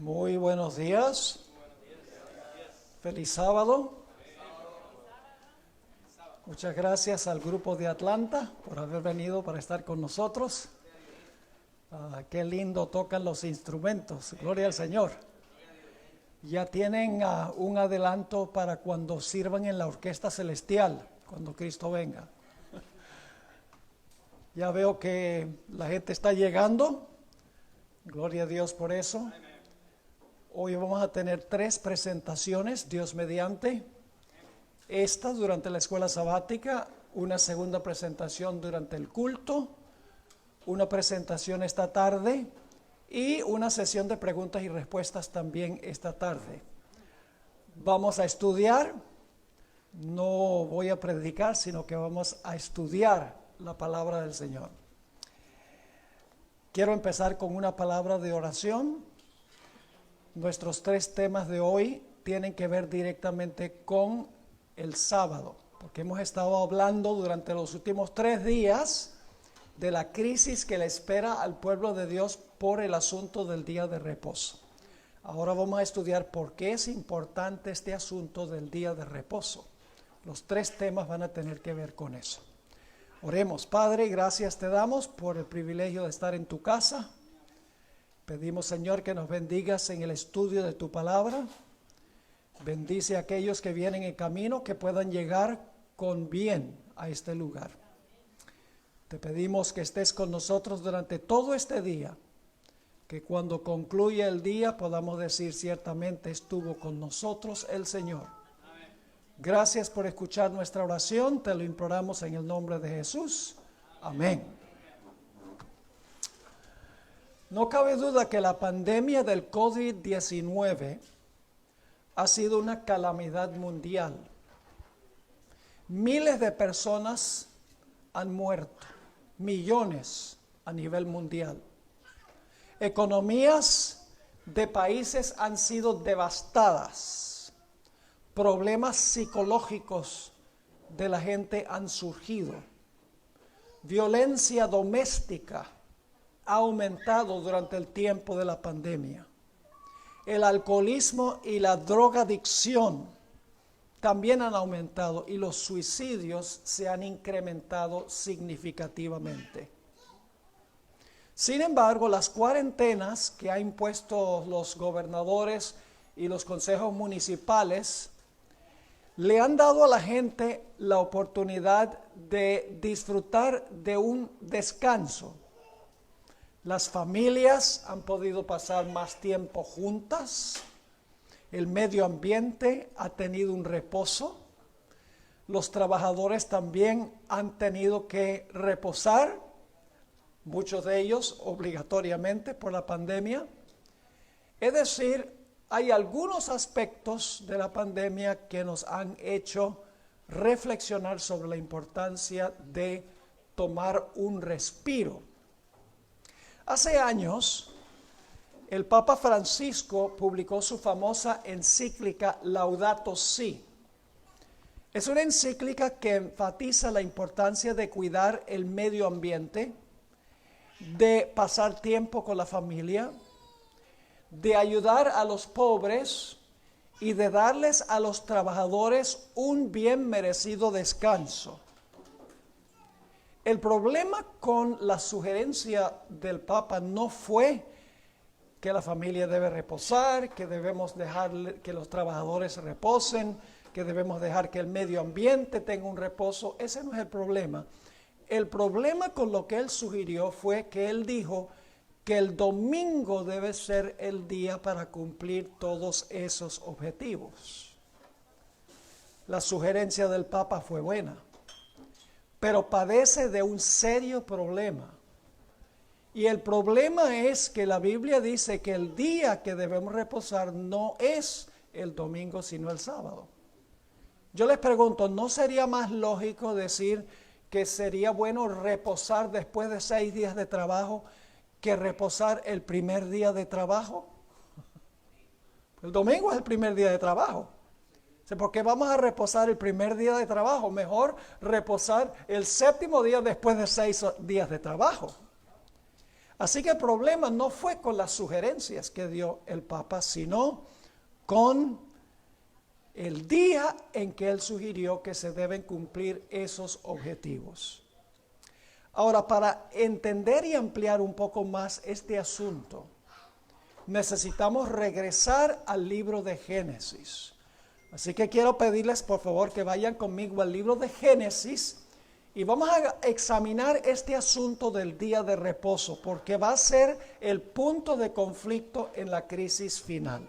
Muy buenos días. Feliz sábado. Muchas gracias al grupo de Atlanta por haber venido para estar con nosotros. Qué lindo tocan los instrumentos. Gloria al Señor. Ya tienen un adelanto para cuando sirvan en la orquesta celestial, cuando Cristo venga. Ya veo que la gente está llegando. Gloria a Dios por eso. Hoy vamos a tener 3 presentaciones, Dios mediante. Esta durante la escuela sabática, una segunda presentación durante el culto, una presentación esta tarde y una sesión de preguntas y respuestas también esta tarde. Vamos a estudiar, no voy a predicar, sino que vamos a estudiar la palabra del Señor. Quiero empezar con una palabra de oración. Nuestros 3 temas de hoy tienen que ver directamente con el sábado, porque hemos estado hablando durante los últimos 3 días de la crisis que le espera al pueblo de Dios por el asunto del día de reposo. Ahora vamos a estudiar por qué es importante este asunto del día de reposo. Los 3 temas van a tener que ver con eso. Oremos. Padre, gracias te damos por el privilegio de estar en tu casa. Pedimos, Señor, que nos bendigas en el estudio de tu palabra. Bendice a aquellos que vienen en camino, que puedan llegar con bien a este lugar. Te pedimos que estés con nosotros durante todo este día, que cuando concluya el día podamos decir ciertamente estuvo con nosotros el Señor. Gracias por escuchar nuestra oración, te lo imploramos en el nombre de Jesús. Amén. No cabe duda que la pandemia del COVID-19 ha sido una calamidad mundial. Miles de personas han muerto, millones a nivel mundial. Economías de países han sido devastadas. Problemas psicológicos de la gente han surgido. Violencia doméstica ha aumentado durante el tiempo de la pandemia. El alcoholismo y la drogadicción también han aumentado y los suicidios se han incrementado significativamente. Sin embargo, las cuarentenas que han impuesto los gobernadores y los consejos municipales le han dado a la gente la oportunidad de disfrutar de un descanso. Las familias han podido pasar más tiempo juntas, el medio ambiente ha tenido un reposo, los trabajadores también han tenido que reposar, muchos de ellos obligatoriamente por la pandemia. Es decir, hay algunos aspectos de la pandemia que nos han hecho reflexionar sobre la importancia de tomar un respiro. Hace años, el Papa Francisco publicó su famosa encíclica Laudato Si. Es una encíclica que enfatiza la importancia de cuidar el medio ambiente, de pasar tiempo con la familia, de ayudar a los pobres y de darles a los trabajadores un bien merecido descanso. El problema con la sugerencia del Papa no fue que la familia debe reposar, que debemos dejar que los trabajadores reposen, que debemos dejar que el medio ambiente tenga un reposo. Ese no es el problema. El problema con lo que él sugirió fue que él dijo que el domingo debe ser el día para cumplir todos esos objetivos. La sugerencia del Papa fue buena, pero padece de un serio problema. Y el problema es que la Biblia dice que el día que debemos reposar no es el domingo, sino el sábado. Yo les pregunto, ¿no sería más lógico decir que sería bueno reposar después de 6 días de trabajo que reposar el primer día de trabajo? El domingo es el primer día de trabajo. ¿Por qué vamos a reposar el primer día de trabajo? Mejor reposar el 7º día después de 6 días de trabajo. Así que el problema no fue con las sugerencias que dio el Papa, sino con el día en que él sugirió que se deben cumplir esos objetivos. Ahora, para entender y ampliar un poco más este asunto, necesitamos regresar al libro de Génesis. Así que quiero pedirles por favor que vayan conmigo al libro de Génesis y vamos a examinar este asunto del día de reposo, porque va a ser el punto de conflicto en la crisis final.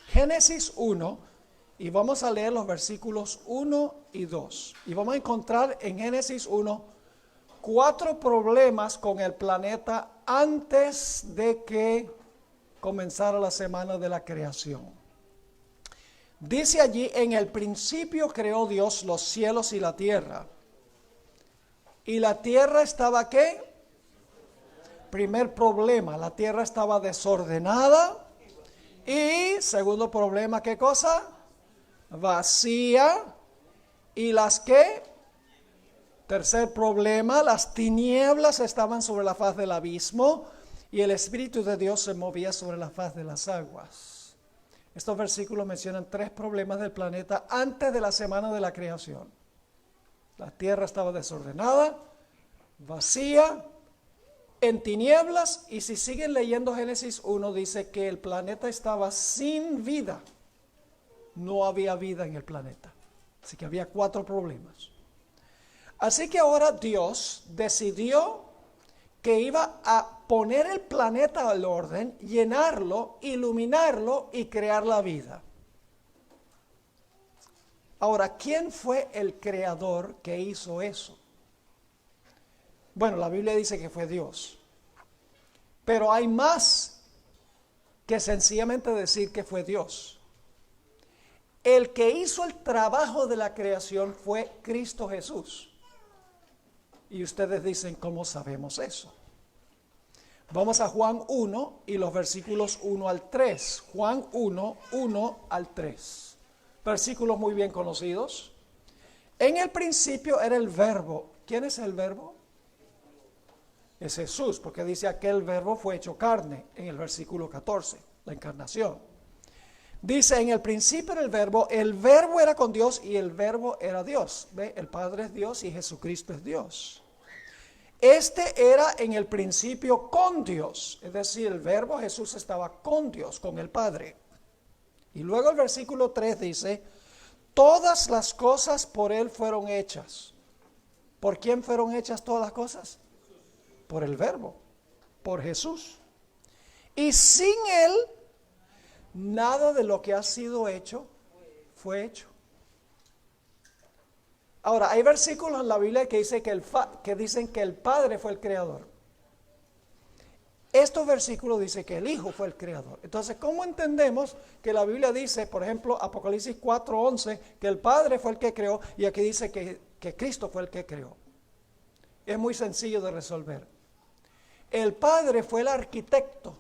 Génesis 1, y vamos a leer los versículos 1 y 2. Y vamos a encontrar en Génesis 1 4 problemas con el planeta antes de que comenzara la semana de la creación. Dice allí: en el principio creó Dios los cielos y la tierra. ¿Y la tierra estaba qué? Primer problema, la tierra estaba desordenada. Y segundo problema, ¿qué cosa? Vacía. ¿Y las qué? Tercer problema, las tinieblas estaban sobre la faz del abismo y el Espíritu de Dios se movía sobre la faz de las aguas. Estos versículos mencionan 3 problemas del planeta antes de la semana de la creación. La tierra estaba desordenada, vacía, en tinieblas, y si siguen leyendo Génesis 1 dice que el planeta estaba sin vida. No había vida en el planeta. Así que había 4 problemas. Así que ahora Dios decidió que iba a poner el planeta al orden, llenarlo, iluminarlo y crear la vida. Ahora, ¿quién fue el creador que hizo eso? Bueno, la Biblia dice que fue Dios. Pero hay más que sencillamente decir que fue Dios. El que hizo el trabajo de la creación fue Cristo Jesús. Y ustedes dicen, ¿cómo sabemos eso? Vamos a Juan 1 y los versículos 1 al 3. Juan 1, 1 al 3. Versículos muy bien conocidos. En el principio era el verbo. ¿Quién es el verbo? Es Jesús, porque dice aquel verbo fue hecho carne en el versículo 14, la encarnación. Dice, en el principio era el verbo era con Dios y el verbo era Dios. ¿Ve? El Padre es Dios y Jesucristo es Dios. Este era en el principio con Dios, es decir, el verbo Jesús estaba con Dios, con el Padre. Y luego el versículo 3 dice, todas las cosas por Él fueron hechas. ¿Por quién fueron hechas todas las cosas? Por el verbo, por Jesús. Y sin Él, nada de lo que ha sido hecho fue hecho. Ahora, hay versículos en la Biblia que dicen que el Padre fue el creador. Estos versículos dicen que el Hijo fue el creador. Entonces, ¿cómo entendemos que la Biblia dice, por ejemplo, Apocalipsis 4:11, que el Padre fue el que creó y aquí dice que Cristo fue el que creó? Es muy sencillo de resolver. El Padre fue el arquitecto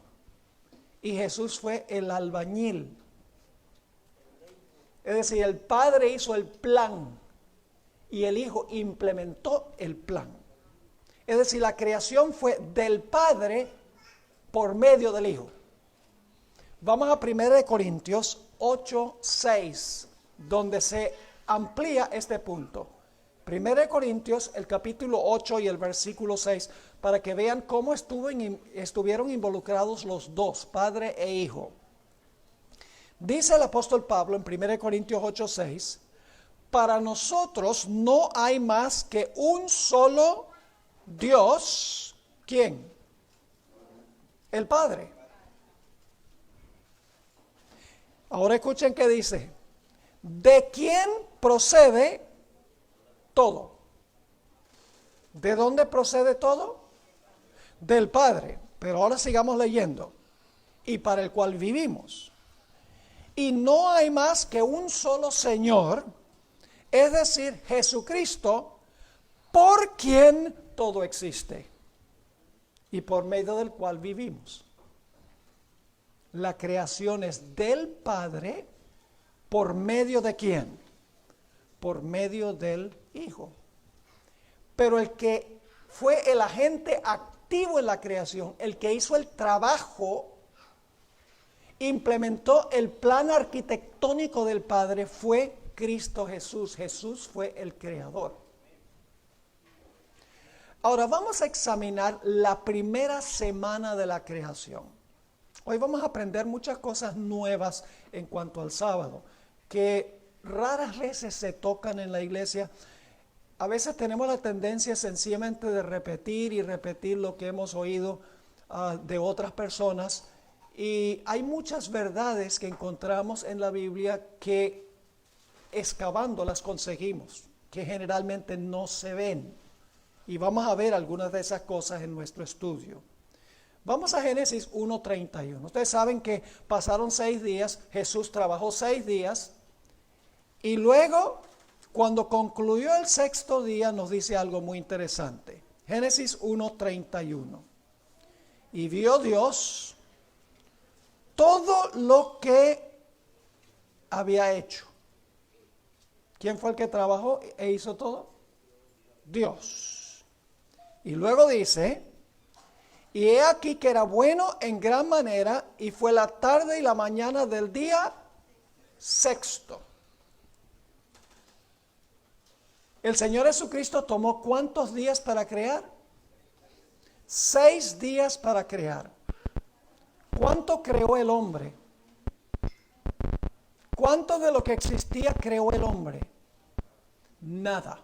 y Jesús fue el albañil. Es decir, el Padre hizo el plan y el Hijo implementó el plan. Es decir, la creación fue del Padre por medio del Hijo. Vamos a 1 Corintios 8:6, donde se amplía este punto. 1 Corintios, el capítulo 8 y el versículo 6, para que vean cómo estuvieron involucrados los dos, Padre e Hijo. Dice el apóstol Pablo en 1 Corintios 8:6, para nosotros no hay más que un solo Dios. ¿Quién? El Padre. Ahora escuchen qué dice. ¿De quién procede todo? ¿De dónde procede todo? Del Padre. Pero ahora sigamos leyendo. Y para el cual vivimos. Y no hay más que un solo Señor, es decir, Jesucristo, por quien todo existe y por medio del cual vivimos. La creación es del Padre, ¿por medio de quién? Por medio del Hijo. Pero el que fue el agente activo activo en la creación, el que hizo el trabajo, implementó el plan arquitectónico del Padre, fue Cristo Jesús. Jesús fue el creador. Ahora vamos a examinar la primera semana de la creación. Hoy vamos a aprender muchas cosas nuevas en cuanto al sábado, que raras veces se tocan en la iglesia. A veces tenemos la tendencia sencillamente de repetir y repetir lo que hemos oído de otras personas. Y hay muchas verdades que encontramos en la Biblia que excavándolas conseguimos, que generalmente no se ven. Y vamos a ver algunas de esas cosas en nuestro estudio. Vamos a Génesis 1:31. Ustedes saben que pasaron 6 días, Jesús trabajó 6 días y luego, cuando concluyó el 6º día, nos dice algo muy interesante. Génesis 1:31. Y vio Dios todo lo que había hecho. ¿Quién fue el que trabajó e hizo todo? Dios. Y luego dice, y he aquí que era bueno en gran manera, y fue la tarde y la mañana del día 6º. El Señor Jesucristo tomó ¿cuántos días para crear? 6 días para crear. ¿Cuánto creó el hombre? ¿Cuánto de lo que existía creó el hombre? Nada.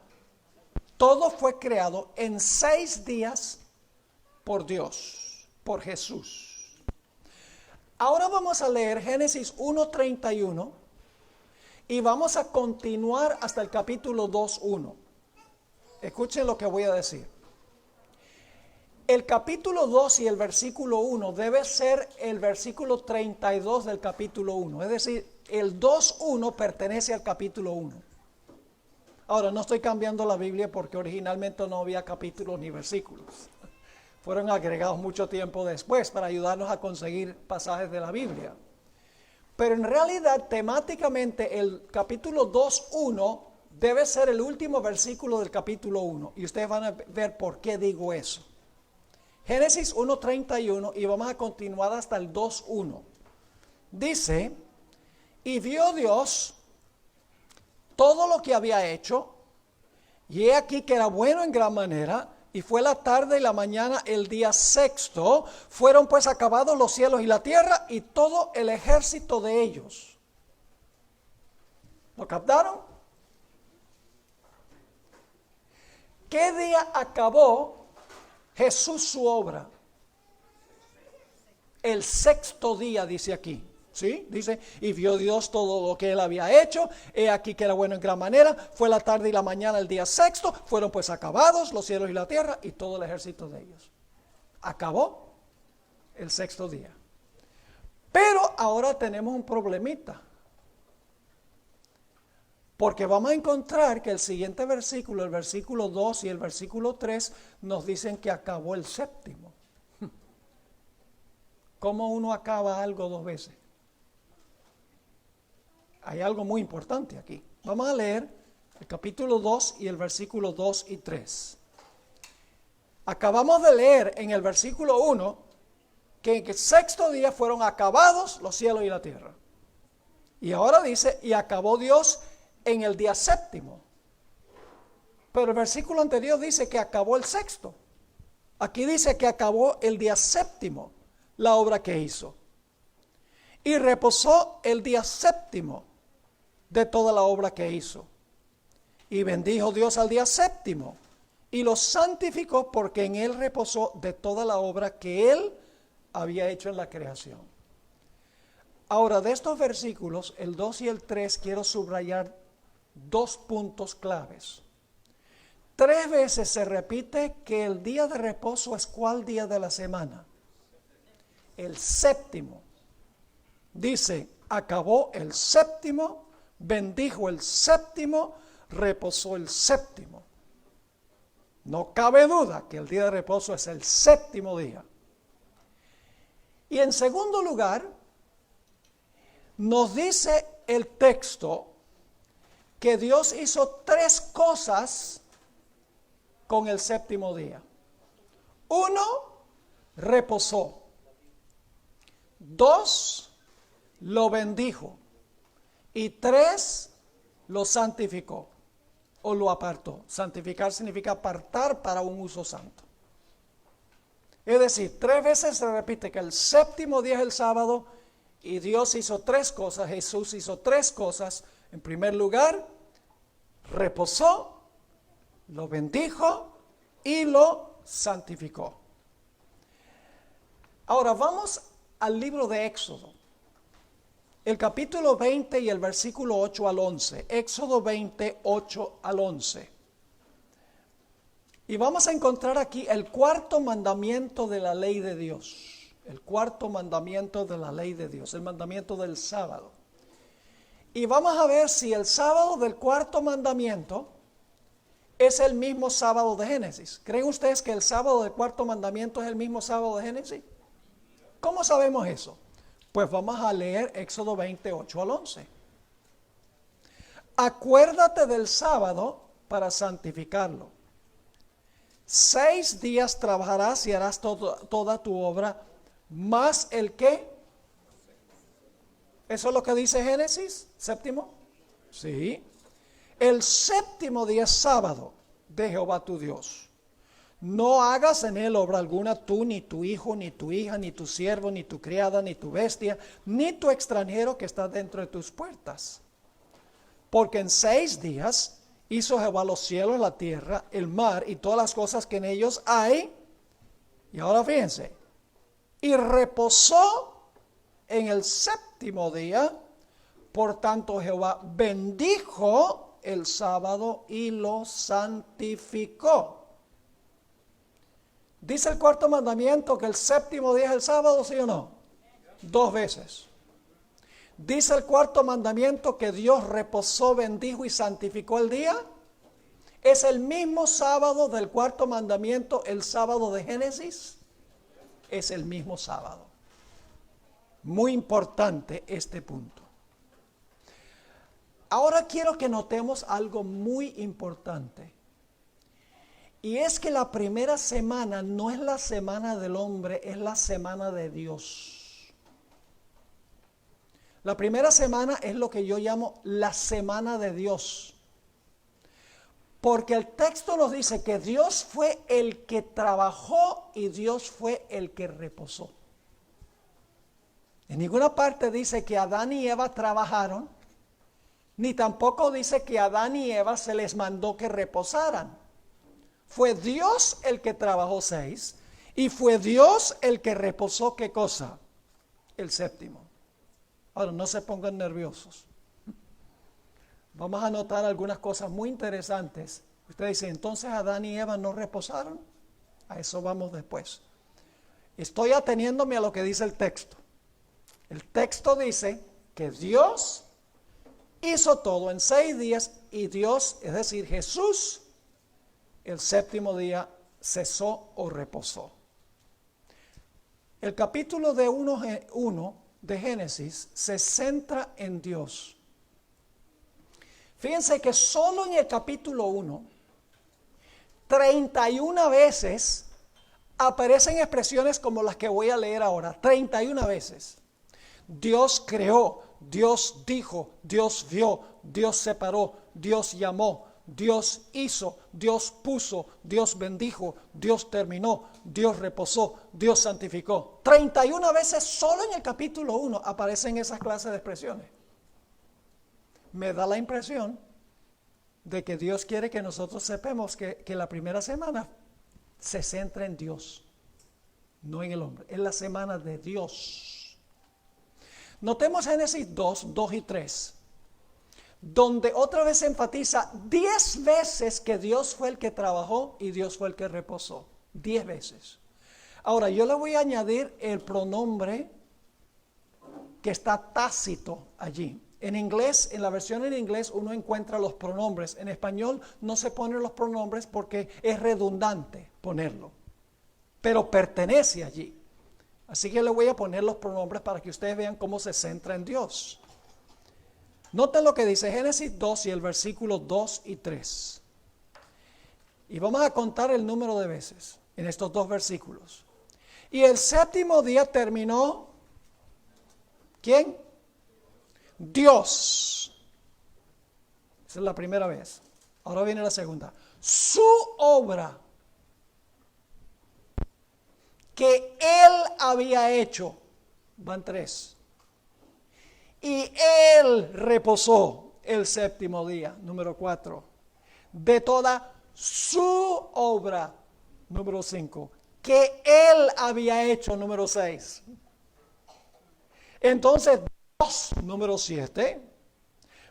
Todo fue creado en 6 días por Dios, por Jesús. Ahora vamos a leer Génesis 1:31 y vamos a continuar hasta el capítulo 2:1. Escuchen lo que voy a decir. El capítulo 2 y el versículo 1 debe ser el versículo 32 del capítulo 1. Es decir, el 2:1 pertenece al capítulo 1. Ahora, no estoy cambiando la Biblia porque originalmente no había capítulos ni versículos. Fueron agregados mucho tiempo después para ayudarnos a conseguir pasajes de la Biblia. Pero en realidad, temáticamente, el capítulo 2:1 debe ser el último versículo del capítulo 1. Y ustedes van a ver por qué digo eso. Génesis 1:31 y vamos a continuar hasta el 2:1. Dice, y vio Dios todo lo que había hecho, y he aquí que era bueno en gran manera, y fue la tarde y la mañana el día 6º, fueron pues acabados los cielos y la tierra, y todo el ejército de ellos. ¿Lo captaron? ¿Qué día acabó Jesús su obra? El 6º día, dice aquí. ¿Sí? Dice, y vio Dios todo lo que él había hecho, he aquí que era bueno en gran manera, fue la tarde y la mañana el día 6º, fueron pues acabados los cielos y la tierra y todo el ejército de ellos. Acabó el 6º día. Pero ahora tenemos un problemita. Porque vamos a encontrar que el siguiente versículo, el versículo 2 y el versículo 3, nos dicen que acabó el 7º. ¿Cómo uno acaba algo 2 veces? Hay algo muy importante aquí. Vamos a leer el capítulo 2 y el versículo 2 y 3. Acabamos de leer en el versículo 1 que en el 6º día fueron acabados los cielos y la tierra. Y ahora dice, y acabó Dios en el día 7º. Pero el versículo anterior dice que acabó el 6º. Aquí dice que acabó el día 7º la obra que hizo. Y reposó el día 7º de toda la obra que hizo. Y bendijo Dios al día 7º y lo santificó porque en él reposó de toda la obra que él había hecho en la creación. Ahora, de estos versículos, el 2 y el 3, quiero subrayar 2 puntos claves. 3 veces se repite que el día de reposo es ¿cuál día de la semana? El 7º. Dice, acabó el 7º, bendijo el 7º, reposó el 7º. No cabe duda que el día de reposo es el 7º día. Y en segundo lugar, nos dice el texto que Dios hizo 3 cosas con el 7º día. 1, reposó. 2, lo bendijo. Y 3, lo santificó o lo apartó. Santificar significa apartar para un uso santo. Es decir, 3 veces se repite que el séptimo día es el sábado y Dios hizo 3 cosas, Jesús hizo 3 cosas. En primer lugar, reposó, lo bendijo y lo santificó. Ahora vamos al libro de Éxodo, el capítulo 20 y el versículo 8 al 11. Éxodo 20, 8 al 11. Y vamos a encontrar aquí el 4º mandamiento de la ley de Dios. El 4º mandamiento de la ley de Dios, el mandamiento del sábado. Y vamos a ver si el sábado del 4º mandamiento es el mismo sábado de Génesis. ¿Creen ustedes que el sábado del 4º mandamiento es el mismo sábado de Génesis? ¿Cómo sabemos eso? Pues vamos a leer Éxodo 28 al 11. Acuérdate del sábado para santificarlo. 6 días trabajarás y harás toda tu obra, más el ¿qué? ¿Eso es lo que dice Génesis? ¿Séptimo? Sí. El séptimo día es sábado de Jehová tu Dios. No hagas en él obra alguna, tú, ni tu hijo, ni tu hija, ni tu siervo, ni tu criada, ni tu bestia, ni tu extranjero que está dentro de tus puertas. Porque en 6 días hizo Jehová los cielos, la tierra, el mar y todas las cosas que en ellos hay. Y ahora fíjense. Y reposó en el séptimo día. Por tanto Jehová bendijo el sábado y lo santificó. ¿Dice el 4º mandamiento que el séptimo día es el sábado, sí o no? 2 veces. ¿Dice el 4º mandamiento que Dios reposó, bendijo y santificó el día? ¿Es el mismo sábado del 4º mandamiento el sábado de Génesis? Es el mismo sábado. Muy importante este punto. Ahora quiero que notemos algo muy importante. Y es que la primera semana no es la semana del hombre, es la semana de Dios. La primera semana es lo que yo llamo la semana de Dios. Porque el texto nos dice que Dios fue el que trabajó y Dios fue el que reposó. En ninguna parte dice que Adán y Eva trabajaron, ni tampoco dice que a Adán y Eva se les mandó que reposaran. Fue Dios el que trabajó 6 y fue Dios el que reposó, ¿qué cosa? El séptimo. Ahora, no se pongan nerviosos. Vamos a notar algunas cosas muy interesantes. Usted dice, entonces Adán y Eva no reposaron. A eso vamos después. Estoy ateniéndome a lo que dice el texto. El texto dice que Dios hizo todo en 6 días y Dios, es decir, Jesús, el séptimo día cesó o reposó. El capítulo 1 de Génesis se centra en Dios. Fíjense que solo en el capítulo 1, 31 veces aparecen expresiones como las que voy a leer ahora. 31 veces. Dios creó, Dios dijo, Dios vio, Dios separó, Dios llamó, Dios hizo, Dios puso, Dios bendijo, Dios terminó, Dios reposó, Dios santificó. 31 veces solo en el capítulo 1 aparecen esas clases de expresiones. Me da la impresión de que Dios quiere que nosotros sepamos que la primera semana se centra en Dios, no en el hombre. Es la semana de Dios. Notemos Génesis 2, 2 y 3. Donde otra vez se enfatiza 10 veces que Dios fue el que trabajó y Dios fue el que reposó. 10 veces. Ahora, yo le voy a añadir el pronombre que está tácito allí. En inglés, en la versión en inglés, uno encuentra los pronombres. En español no se ponen los pronombres porque es redundante ponerlo. Pero pertenece allí. Así que le voy a poner los pronombres para que ustedes vean cómo se centra en Dios. Noten lo que dice Génesis 2 y el versículo 2 y 3. Y vamos a contar el número de veces en estos 2 versículos. Y el séptimo día terminó, ¿quién? Dios. Esa es la primera vez. Ahora viene la segunda. Su obra que Él había hecho. Van 3. Y Él reposó el séptimo día. Número 4. De toda su obra. Número 5. Que Él había hecho. Número 6. Entonces Dios, número 7,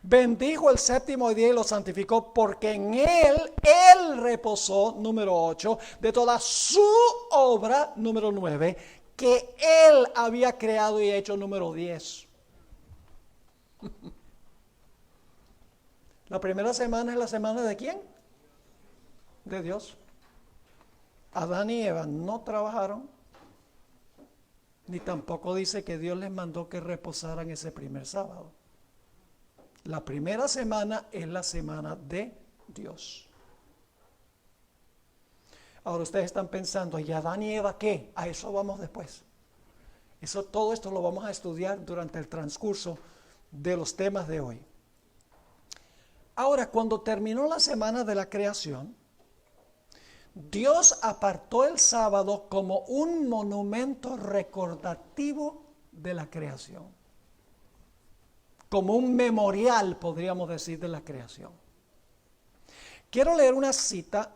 bendijo el séptimo día y lo santificó porque en Él reposó, número 8, de toda su obra, número 9, que Él había creado y hecho, número 10. La primera semana es la semana ¿de quién? De Dios. Adán y Eva no trabajaron, ni tampoco dice que Dios les mandó que reposaran ese primer sábado. La primera semana es la semana de Dios. Ahora ustedes están pensando, ¿y Adán y Eva qué? A eso vamos después. Todo esto lo vamos a estudiar durante el transcurso de los temas de hoy. Ahora, cuando terminó la semana de la creación, Dios apartó el sábado como un monumento recordativo de la creación. Como un memorial, podríamos decir, de la creación. Quiero leer una cita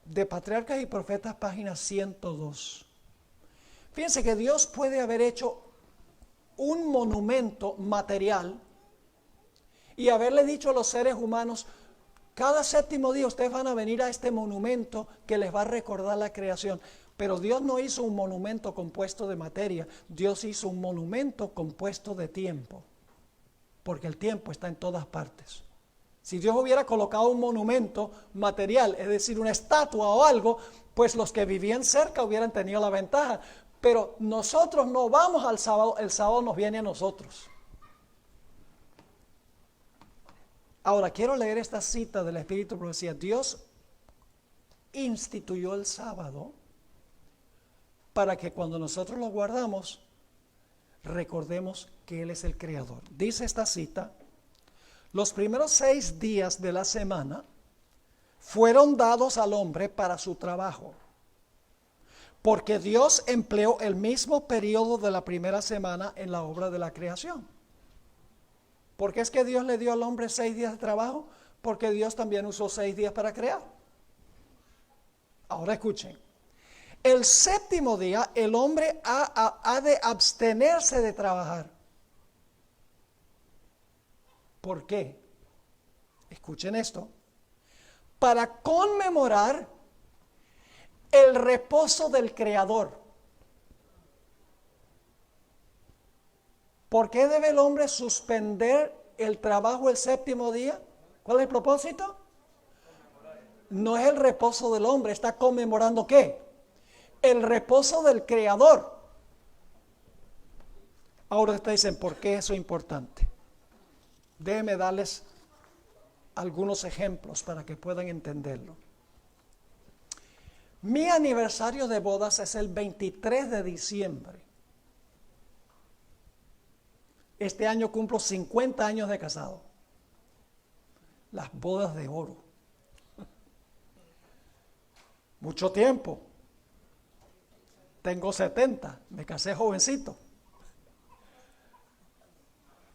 de Patriarcas y Profetas, página 102. Fíjense que Dios puede haber hecho un monumento material y haberle dicho a los seres humanos: cada séptimo día ustedes van a venir a este monumento que les va a recordar la creación. Pero Dios no hizo un monumento compuesto de materia. Dios hizo un monumento compuesto de tiempo. Porque el tiempo está en todas partes. Si Dios hubiera colocado un monumento material, es decir, una estatua o algo, pues los que vivían cerca hubieran tenido la ventaja. Pero nosotros no vamos al sábado, el sábado nos viene a nosotros. Ahora, quiero leer esta cita del Espíritu de Profecía. Dios instituyó el sábado para que cuando nosotros lo guardamos, recordemos que Él es el Creador. Dice esta cita: los primeros 6 días de la semana fueron dados al hombre para su trabajo, porque Dios empleó el mismo periodo de la primera semana en la obra de la creación. ¿Por qué es que Dios le dio al hombre 6 días de trabajo? Porque Dios también usó 6 días para crear. Ahora escuchen. El séptimo día el hombre ha de abstenerse de trabajar. ¿Por qué? Escuchen esto. Para conmemorar el reposo del Creador. ¿Por qué debe el hombre suspender el trabajo el séptimo día? ¿Cuál es el propósito? No es el reposo del hombre, está conmemorando ¿qué? El reposo del Creador. Ahora ustedes dicen, ¿por qué eso es importante? Déjenme darles algunos ejemplos para que puedan entenderlo. Mi aniversario de bodas es el 23 de diciembre. Este año cumplo 50 años de casado. Las bodas de oro. Mucho tiempo. Tengo 70, me casé jovencito.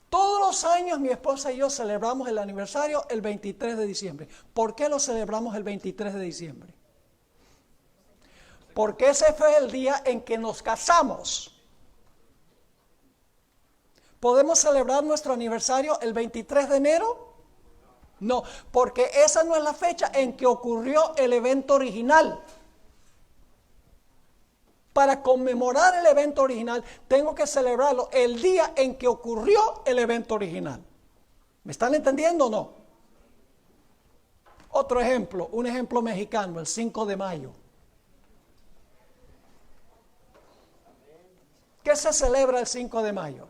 Todos los años mi esposa y yo celebramos el aniversario el 23 de diciembre. ¿Por qué lo celebramos el 23 de diciembre? Porque ese fue el día en que nos casamos. ¿Podemos celebrar nuestro aniversario el 23 de enero? No, porque esa no es la fecha en que ocurrió el evento original. Para conmemorar el evento original, tengo que celebrarlo el día en que ocurrió el evento original. ¿Me están entendiendo o no? Otro ejemplo, un ejemplo mexicano, el 5 de mayo. ¿Qué se celebra el 5 de mayo?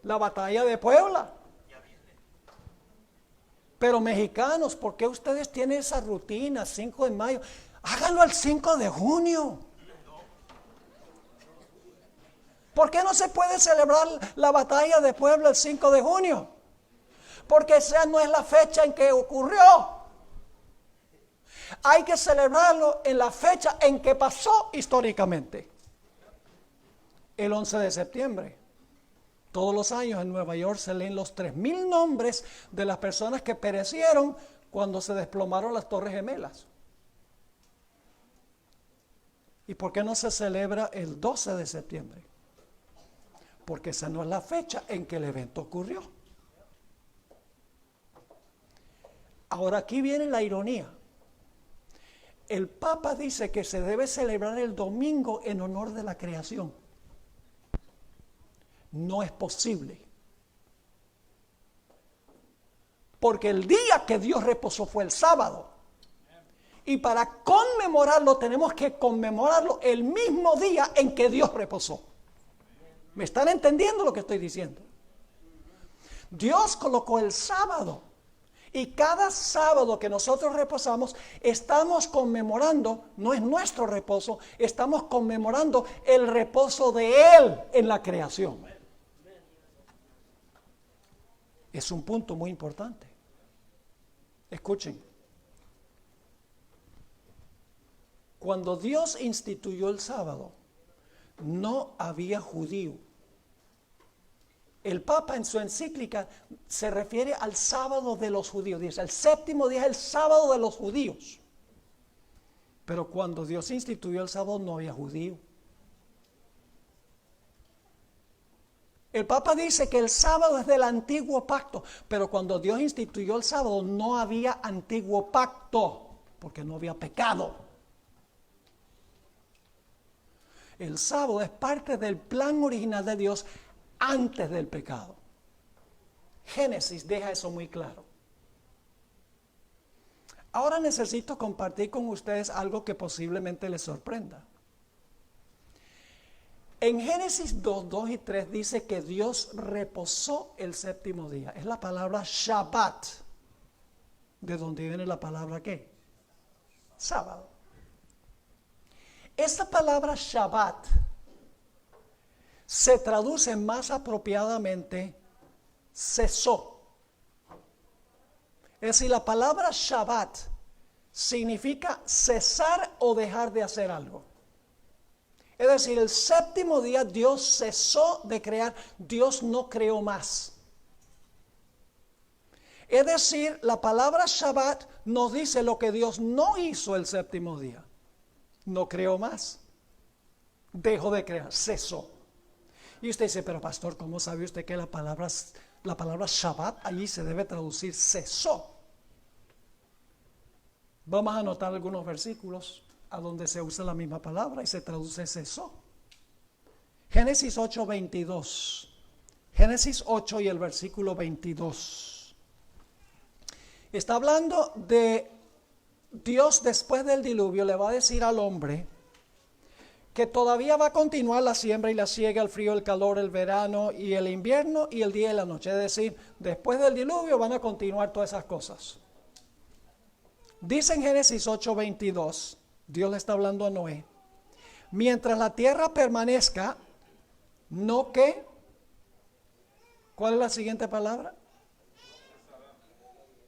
La batalla de Puebla. Pero mexicanos, ¿por qué ustedes tienen esa rutina, 5 de mayo? Háganlo el 5 de junio. ¿Por qué no se puede celebrar la batalla de Puebla el 5 de junio? Porque esa no es la fecha en que ocurrió. Hay que celebrarlo en la fecha en que pasó históricamente. El 11 de septiembre. Todos los años en Nueva York se leen los 3,000 nombres de las personas que perecieron cuando se desplomaron las Torres Gemelas. ¿Y por qué no se celebra el 12 de septiembre? Porque esa no es la fecha en que el evento ocurrió. Ahora aquí viene la ironía. El Papa dice que se debe celebrar el domingo en honor de la creación. No es posible. Porque el día que Dios reposó fue el sábado. Y para conmemorarlo tenemos que conmemorarlo el mismo día en que Dios reposó. ¿Me están entendiendo lo que estoy diciendo? Dios colocó el sábado. Y cada sábado que nosotros reposamos, estamos conmemorando, no es nuestro reposo, estamos conmemorando el reposo de Él en la creación. Es un punto muy importante. Escuchen. Cuando Dios instituyó el sábado, no había judío. El Papa en su encíclica se refiere al sábado de los judíos. Dice, el séptimo día es el sábado de los judíos. Pero cuando Dios instituyó el sábado no había judío. El Papa dice que el sábado es del antiguo pacto, pero cuando Dios instituyó el sábado no había antiguo pacto, porque no había pecado. El sábado es parte del plan original de Dios antes del pecado. Génesis deja eso muy claro. Ahora necesito compartir con ustedes algo que posiblemente les sorprenda. En Génesis 2, 2 y 3 dice que Dios reposó el séptimo día. Es la palabra Shabbat. ¿De dónde viene la palabra qué? Sábado. Esta palabra Shabbat se traduce más apropiadamente cesó. Es decir, la palabra Shabbat significa cesar o dejar de hacer algo. Es decir, el séptimo día Dios cesó de crear, Dios no creó más. Es decir, la palabra Shabbat nos dice lo que Dios no hizo el séptimo día. No creó más. Dejó de crear, cesó. Y usted dice, pero pastor, ¿cómo sabe usted que la palabra Shabbat allí se debe traducir cesó? Vamos a anotar algunos versículos a donde se usa la misma palabra y se traduce cesó. Génesis 8, 22. Génesis 8 y el versículo 22. Está hablando de Dios después del diluvio le va a decir al hombre que todavía va a continuar la siembra y la siega, el frío, el calor, el verano y el invierno y el día y la noche. Es decir, después del diluvio van a continuar todas esas cosas. Dice en Génesis 8:22, Dios le está hablando a Noé, mientras la tierra permanezca, no que, ¿cuál es la siguiente palabra?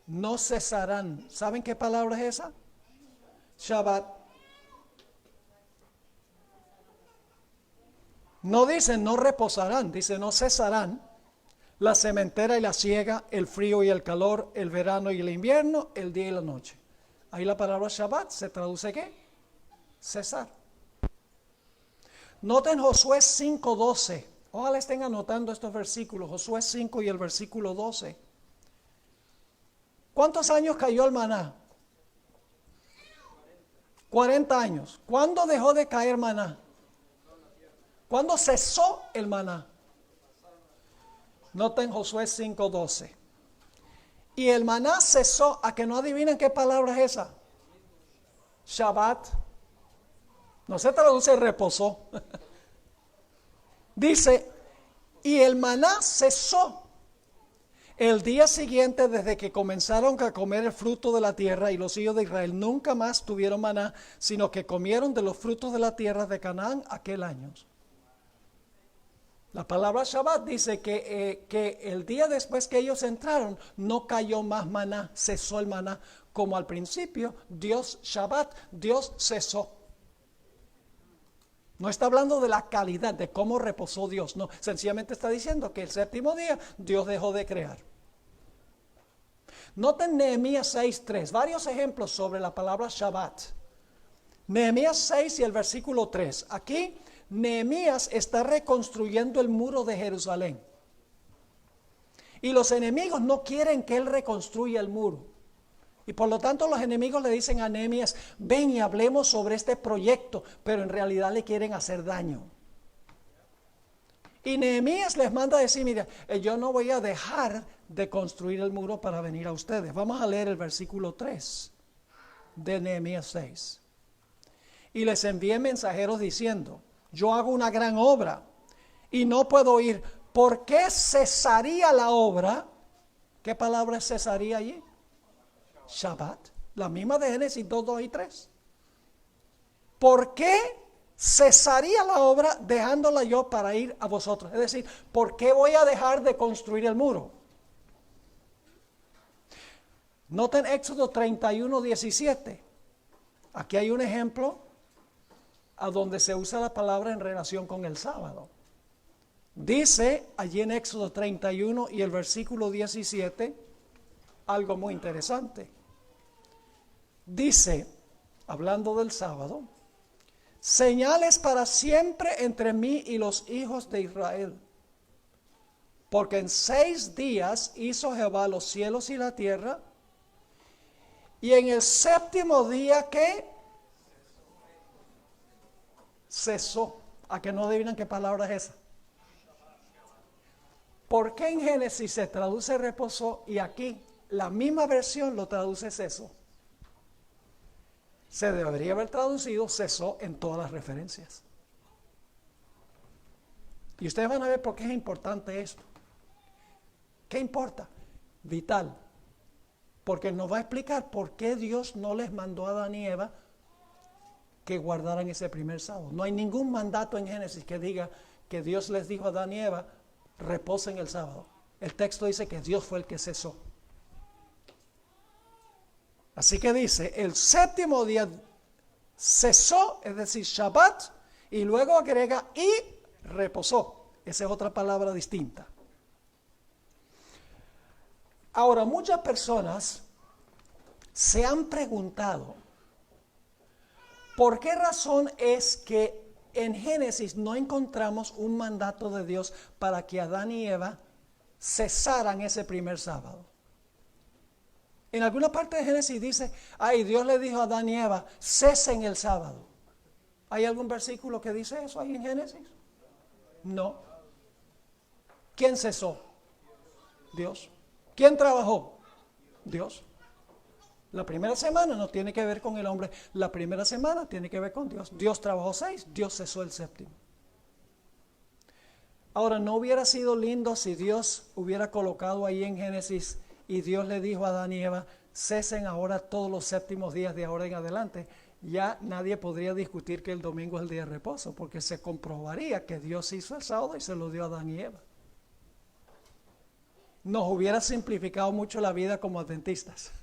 No cesarán. ¿Saben qué palabra es esa? Shabbat. No dice no reposarán, dice no cesarán. La sementera y la siega, el frío y el calor, el verano y el invierno, el día y la noche. Ahí la palabra Shabbat se traduce ¿qué? Cesar. Noten Josué 5:12. Ojalá estén anotando estos versículos. Josué 5 y el versículo 12. ¿Cuántos años cayó el maná? 40 años. ¿Cuándo dejó de caer maná? ¿Cuándo cesó el maná? Noten Josué 5:12. Y el maná cesó, a que no adivinen qué palabra es esa. Shabbat. No se traduce reposó. Dice, y el maná cesó el día siguiente desde que comenzaron a comer el fruto de la tierra, y los hijos de Israel nunca más tuvieron maná, sino que comieron de los frutos de la tierra de Canaán aquel año. La palabra Shabbat dice que el día después que ellos entraron, no cayó más maná, cesó el maná. Como al principio, Dios Shabbat, Dios cesó. No está hablando de la calidad, de cómo reposó Dios. No, sencillamente está diciendo que el séptimo día Dios dejó de crear. Noten Nehemías 6:3, varios ejemplos sobre la palabra Shabbat. Nehemías 6 y el versículo 3. Aquí Nehemías está reconstruyendo el muro de Jerusalén. Y los enemigos no quieren que él reconstruya el muro. Y por lo tanto los enemigos le dicen a Nehemías, ven y hablemos sobre este proyecto, pero en realidad le quieren hacer daño. Y Nehemías les manda a decir, mira, yo no voy a dejar de construir el muro para venir a ustedes. Vamos a leer el versículo 3 de Nehemías 6. Y les envié mensajeros diciendo, yo hago una gran obra y no puedo ir. ¿Por qué cesaría la obra? ¿Qué palabra cesaría allí? Shabbat, la misma de Génesis 2, 2 y 3. ¿Por qué cesaría la obra dejándola yo para ir a vosotros? Es decir, ¿por qué voy a dejar de construir el muro? Noten Éxodo 31, 17. Aquí hay un ejemplo a donde se usa la palabra en relación con el sábado. Dice allí en Éxodo 31 y el versículo 17 algo muy interesante. Dice, hablando del sábado, señales para siempre entre mí y los hijos de Israel. Porque en 6 días hizo Jehová los cielos y la tierra, y en el séptimo día, ¿qué? Cesó. ¿A que no adivinan qué palabra es esa? ¿Por qué en Génesis se traduce reposo y aquí la misma versión lo traduce cesó? Se debería haber traducido cesó en todas las referencias. Y ustedes van a ver por qué es importante esto. ¿Qué importa? Vital. Porque nos va a explicar por qué Dios no les mandó a Adán y Eva que guardaran ese primer sábado. No hay ningún mandato en Génesis que diga que Dios les dijo a Adán y Eva, reposen el sábado. El texto dice que Dios fue el que cesó. Así que dice, el séptimo día cesó, es decir, Shabbat, y luego agrega y reposó. Esa es otra palabra distinta. Ahora, muchas personas se han preguntado, ¿por qué razón es que en Génesis no encontramos un mandato de Dios para que Adán y Eva cesaran ese primer sábado? En alguna parte de Génesis dice, Dios le dijo a Adán y Eva, cesen el sábado. ¿Hay algún versículo que dice eso ahí en Génesis? No. ¿Quién cesó? Dios. ¿Quién trabajó? Dios. La primera semana no tiene que ver con el hombre, la primera semana tiene que ver con Dios. Dios trabajó 6, Dios cesó el séptimo. Ahora, ¿no hubiera sido lindo si Dios hubiera colocado ahí en Génesis y Dios le dijo a Adán y Eva, cesen ahora todos los séptimos días de ahora en adelante? Ya nadie podría discutir que el domingo es el día de reposo, porque se comprobaría que Dios hizo el sábado y se lo dio a Adán y Eva. Nos hubiera simplificado mucho la vida como adventistas,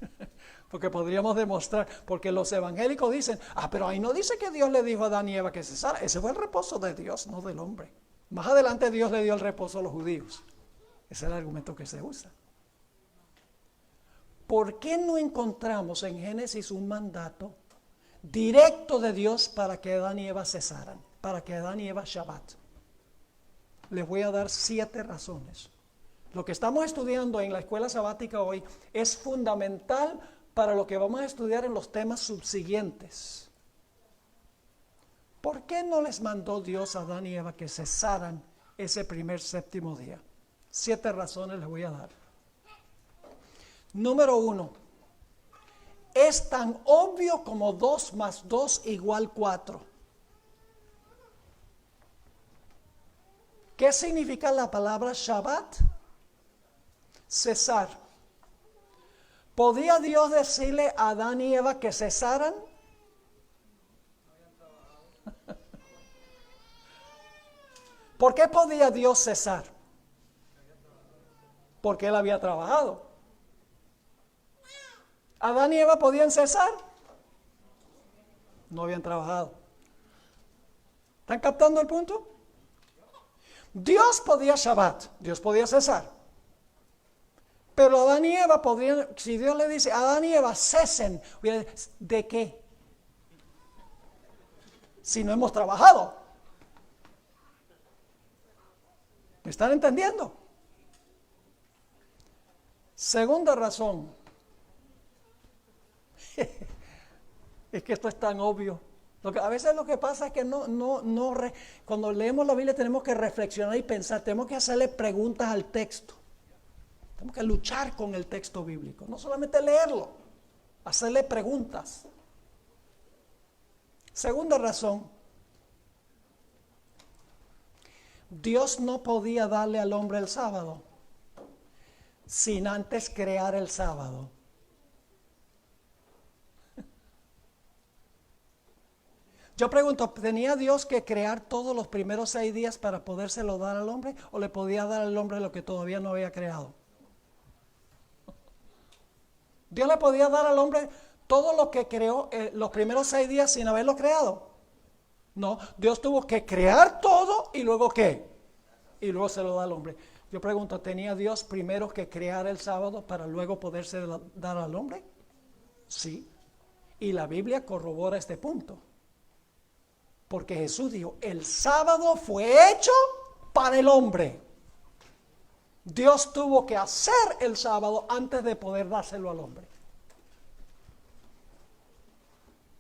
porque podríamos demostrar, porque los evangélicos dicen, pero ahí no dice que Dios le dijo a Adán y Eva que cesara, ese fue el reposo de Dios, no del hombre. Más adelante Dios le dio el reposo a los judíos. Ese es el argumento que se usa. ¿Por qué no encontramos en Génesis un mandato directo de Dios para que Adán y Eva cesaran, para que Adán y Eva Shabbat? Les voy a dar 7 razones. Lo que estamos estudiando en la escuela sabática hoy es fundamental para lo que vamos a estudiar en los temas subsiguientes. ¿Por qué no les mandó Dios a Adán y Eva que cesaran ese primer séptimo día? 7 razones les voy a dar. Número 1, es tan obvio como 2 más 2 igual 4. ¿Qué significa la palabra Shabbat? Cesar. ¿Podía Dios decirle a Adán y Eva que cesaran? ¿Por qué podía Dios cesar? Porque Él había trabajado. ¿Adán y Eva podían cesar? No habían trabajado. ¿Están captando el punto? Dios podía Shabbat, Dios podía cesar. Pero Adán y Eva podrían, si Dios le dice, Adán y Eva cesen, ¿de qué? Si no hemos trabajado. ¿Me están entendiendo? Segunda razón. Es que esto es tan obvio. A veces lo que pasa es que cuando leemos la Biblia tenemos que reflexionar y pensar, tenemos que hacerle preguntas al texto. Tenemos que luchar con el texto bíblico, no solamente leerlo, hacerle preguntas. Segunda razón, Dios no podía darle al hombre el sábado sin antes crear el sábado. Yo pregunto, ¿tenía Dios que crear todos los primeros 6 días para podérselo dar al hombre? ¿O le podía dar al hombre lo que todavía no había creado? ¿Dios le podía dar al hombre todo lo que creó los primeros 6 días sin haberlo creado? No, Dios tuvo que crear todo y luego ¿qué? Y luego se lo da al hombre. Yo pregunto, ¿tenía Dios primero que crear el sábado para luego poderse dar al hombre? Sí. Y la Biblia corrobora este punto. Porque Jesús dijo, el sábado fue hecho para el hombre. Dios tuvo que hacer el sábado antes de poder dárselo al hombre.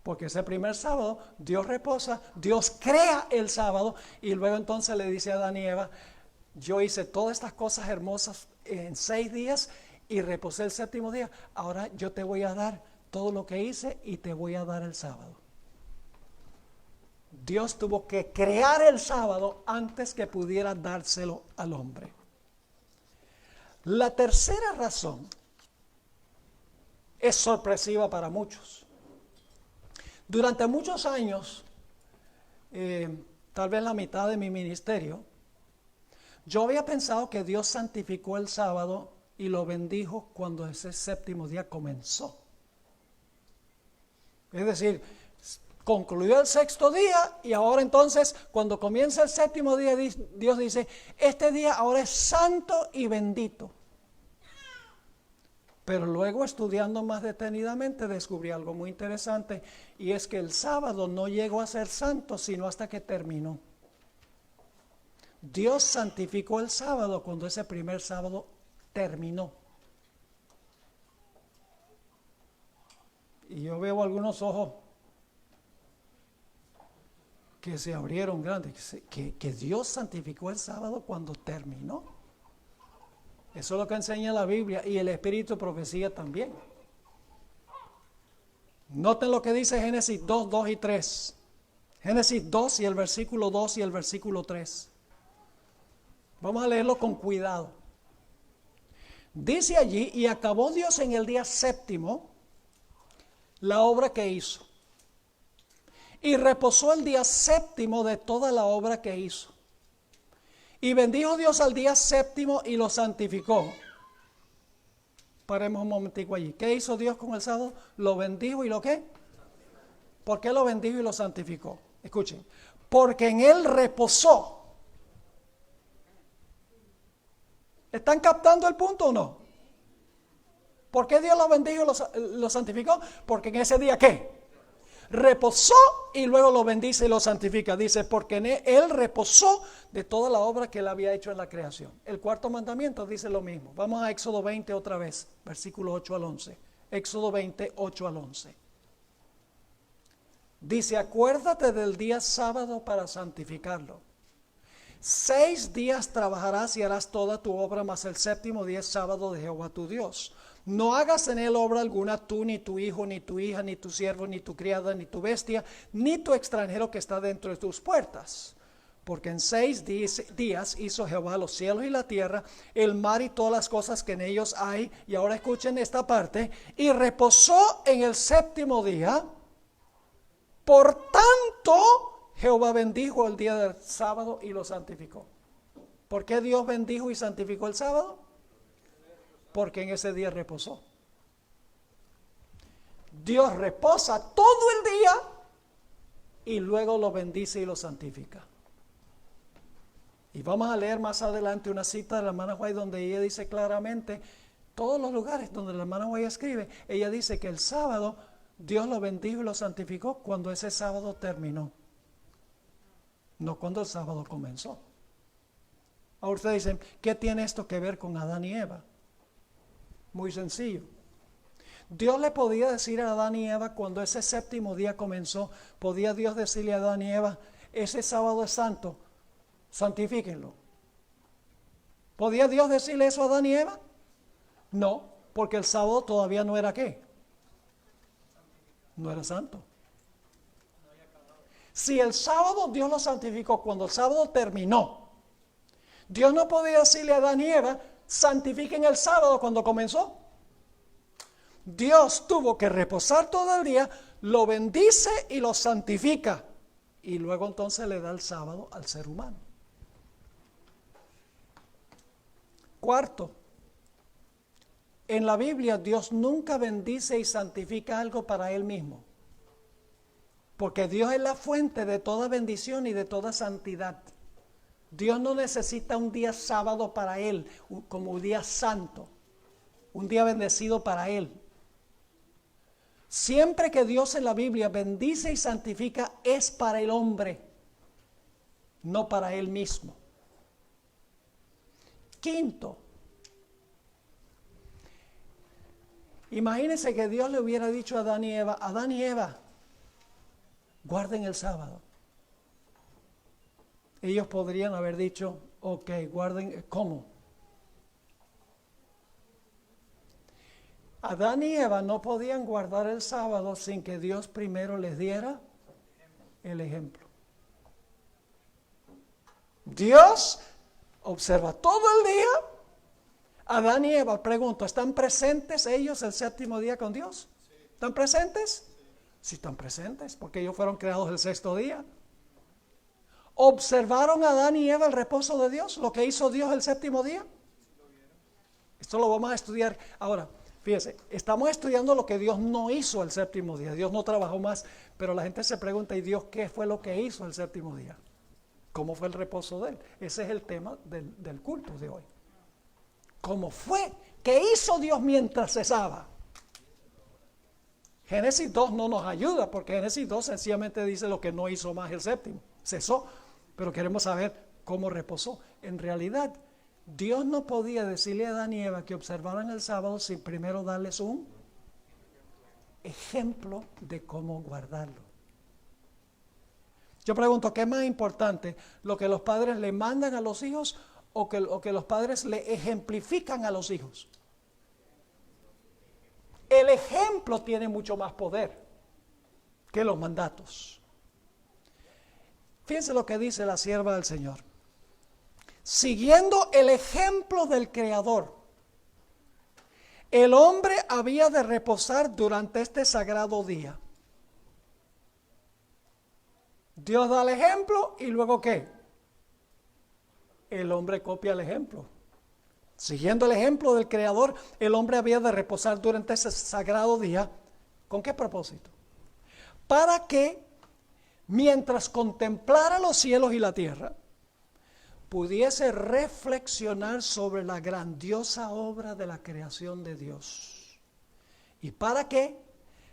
Porque ese primer sábado Dios reposa, Dios crea el sábado y luego entonces le dice a Adán y Eva, yo hice todas estas cosas hermosas en 6 días y reposé el 7º día. Ahora yo te voy a dar todo lo que hice y te voy a dar el sábado. Dios tuvo que crear el sábado antes que pudiera dárselo al hombre. La tercera razón es sorpresiva para muchos. Durante muchos años, tal vez la mitad de mi ministerio, yo había pensado que Dios santificó el sábado y lo bendijo cuando ese 7º día comenzó. Es decir, concluyó el 6º día y ahora entonces cuando comienza el 7º día Dios dice, este día ahora es santo y bendito. Pero luego estudiando más detenidamente descubrí algo muy interesante y es que el sábado no llegó a ser santo sino hasta que terminó. Dios santificó el sábado cuando ese primer sábado terminó. Y yo veo algunos ojos que se abrieron grandes, que Dios santificó el sábado cuando terminó. Eso es lo que enseña la Biblia y el Espíritu profecía también. Noten lo que dice Génesis 2, 2 y 3. Génesis 2 y el versículo 2 y el versículo 3. Vamos a leerlo con cuidado. Dice allí, y acabó Dios en el día 7º la obra que hizo. Y reposó el día 7º de toda la obra que hizo. Y bendijo Dios al día 7º y lo santificó. Paremos un momentico allí. ¿Qué hizo Dios con el sábado? Lo bendijo y lo ¿qué? ¿Por qué lo bendijo y lo santificó? Escuchen. Porque en él reposó. ¿Están captando el punto o no? ¿Por qué Dios lo bendijo y lo santificó? Porque en ese día ¿qué? Reposó y luego lo bendice y lo santifica. Dice, porque en él reposó de toda la obra que él había hecho en la creación. El 4º mandamiento dice lo mismo. Vamos a Éxodo 20 otra vez, versículo 8 al 11. Éxodo 20, 8 al 11. Dice, acuérdate del día sábado para santificarlo. 6 días trabajarás y harás toda tu obra, mas el 7º día es sábado de Jehová tu Dios. No hagas en él obra alguna, tú, ni tu hijo, ni tu hija, ni tu siervo, ni tu criada, ni tu bestia, ni tu extranjero que está dentro de tus puertas. Porque en 6 días hizo Jehová los cielos y la tierra, el mar y todas las cosas que en ellos hay. Y ahora escuchen esta parte. Y reposó en el 7º día. Por tanto, Jehová bendijo el día del sábado y lo santificó. ¿Por qué Dios bendijo y santificó el sábado? Porque en ese día reposó. Dios reposa todo el día y luego lo bendice y lo santifica. Y vamos a leer más adelante una cita de la hermana White donde ella dice claramente, todos los lugares donde la hermana White escribe, ella dice que el sábado Dios lo bendijo y lo santificó cuando ese sábado terminó, no cuando el sábado comenzó. Ahora ustedes dicen, ¿qué tiene esto que ver con Adán y Eva? Muy sencillo. Dios le podía decir a Adán y Eva cuando ese séptimo día comenzó, podía Dios decirle a Adán y Eva, ese sábado es santo, santifíquenlo. ¿Podía Dios decirle eso a Adán y Eva? No, porque el sábado todavía no era ¿qué? No era santo. Si el sábado Dios lo santificó cuando el sábado terminó, Dios no podía decirle a Adán y Eva, santifiquen el sábado cuando comenzó. Dios tuvo que reposar todo el día, lo bendice y lo santifica. Y luego entonces le da el sábado al ser humano. Cuarto, en la Biblia Dios nunca bendice y santifica algo para Él mismo. Porque Dios es la fuente de toda bendición y de toda santidad. Dios no necesita un día sábado para Él, como un día santo, un día bendecido para Él. Siempre que Dios en la Biblia bendice y santifica es para el hombre, no para Él mismo. Quinto, imagínense que Dios le hubiera dicho a Adán y Eva, guarden el sábado. Ellos podrían haber dicho, ok, guarden, ¿cómo? Adán y Eva no podían guardar el sábado sin que Dios primero les diera el ejemplo. Dios observa todo el día. Adán y Eva, pregunto, ¿están presentes ellos el séptimo día con Dios? ¿Están presentes? Sí, están presentes, porque ellos fueron creados el sexto día. ¿Observaron a Adán y Eva el reposo de Dios? ¿Lo que hizo Dios el séptimo día? Esto lo vamos a estudiar ahora. Fíjese, estamos estudiando lo que Dios no hizo el séptimo día. Dios no trabajó más, pero la gente se pregunta, ¿y Dios qué fue lo que hizo el séptimo día? ¿Cómo fue el reposo de Él? Ese es el tema del culto de hoy. ¿Cómo fue? ¿Qué hizo Dios mientras cesaba? Génesis 2 no nos ayuda, porque Génesis 2 sencillamente dice lo que no hizo más el séptimo. Cesó, pero queremos saber cómo reposó. En realidad, Dios no podía decirle a Adán y Eva que observaran el sábado sin primero darles un ejemplo de cómo guardarlo. Yo pregunto, ¿qué es más importante? ¿Lo que los padres le mandan a los hijos o que los padres le ejemplifican a los hijos? El ejemplo tiene mucho más poder que los mandatos. Fíjense lo que dice la sierva del Señor. Siguiendo el ejemplo del Creador, el hombre había de reposar durante este sagrado día. Dios da el ejemplo y luego ¿qué? El hombre copia el ejemplo. Siguiendo el ejemplo del Creador, el hombre había de reposar durante ese sagrado día. ¿Con qué propósito? Para que, mientras contemplara los cielos y la tierra, pudiese reflexionar sobre la grandiosa obra de la creación de Dios. Y para que,